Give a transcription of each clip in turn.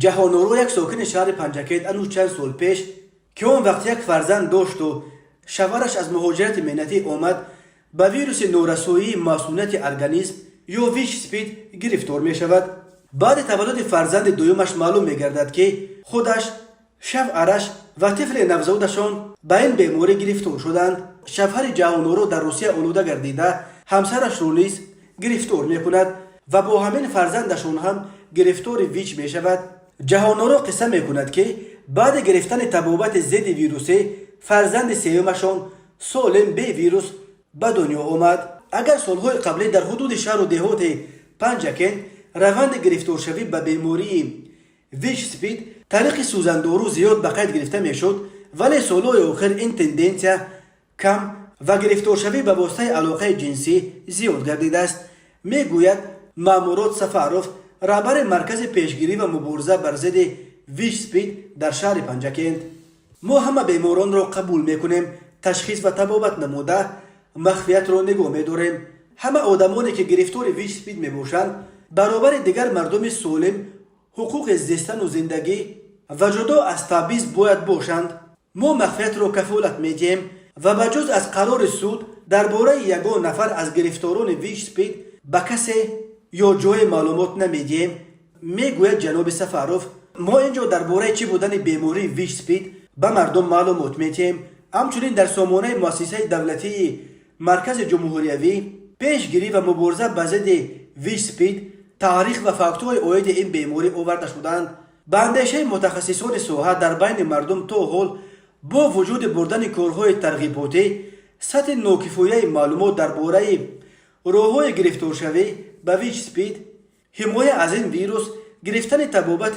جهانورو یک ساکن شهر پنجکیت انو چند سال پیش که اون وقت یک فرزند داشت و شوهرش از مهاجرت مهنتی آمد به ویروس نورسایی ماسونیت ارگانیسم یا ویچ سپید گرفتار می شود. بعد تولد فرزند دویمش معلوم می گردد که خودش، شوهرش و طفل نوزادشان به این بیماری گرفتار شدند. شوهر جهانورو در روسیه آلوده گردیده همسرش رو نیز گرفتار می کند و با همین فرزندشان هم گرفتار ویچ می شود. جهانورو قصه می کند که بعد گرفتن تبابت ضد ویروسی فرزند سیومشان سالم به ویروس به دنیا آمد. اگر سالهای قبلی در حدود شهر و دهات پنجکن روند گرفتار شوی به بیماری ویچ سپید طریق سوزندارو زیاد به قید گرفته می شد، ولی سالهای آخر این تندنسیا کم و گرفتار شوی به واسطه علاقه جنسی زیاد گردیده است. می گوید مامورات سفاروف، رهبر مرکز پیشگیری و مبارزه بر ضد ویچ سپید در شهر پنجکن: ما همه بیماران را قبول میکنیم، تشخیص و تبابت نموده مخفیت را نگاه می‌داریم. همه آدمانی که گرفتار ویچ سپید میباشند برابر دیگر مردم سالم حقوق زیستن و زندگی و جدا از تبعیض باید باشند. ما مخفیت را کفالت میدیم و بجز از قرار سود درباره یگان نفر از گرفتاران ویچ سپید به کسی یا جای معلومات نمیدیم. میگوید جناب سفاروف: ما اینجا درباره چی بودن بیماری ویچ سپید به مردم معلومات میدیم. همچنین در سامانه مؤسسه دولتی مرکز جمهوریوی پیشگیری و مبارزه به ضد ویچ سپید تاریخ و فاکتورهای عاید این بیماری آورده شدند. به اندیشه متخصصان ساحه در بین مردم تا حال با وجود بردن کارهای ترغیباتی سطح ناکفایه معلومات درباره راه‌های گرفتار شوی به ویچ سپید، حمایت از این ویروس، گرفتن تبابت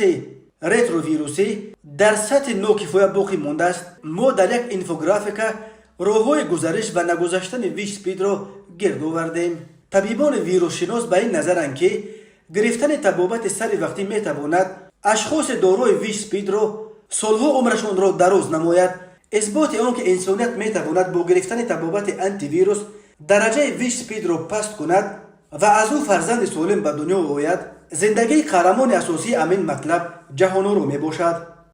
رتروویروسی در سطح ناکفایه باقی مانده است. ما در یک اینفوگرافیک راه‌های گزارش و نگذشتن ویچ سپید را گرد آوردیم. طبیبان ویروس شناس به این نظرند که گرفتن تبابت سر وقتی میتواند اشخاص دارای ویچ سپید را سالها عمرشان را دراز نماید. اثبات آن که انسانیت میتواند با گرفتن تبابت آنتی ویروس درجه ویچ سپید را پست کند و از او فرزند سالم به دنیا آید، زندگی قهرمان اساسی امین مطلب جهانورو می باشد.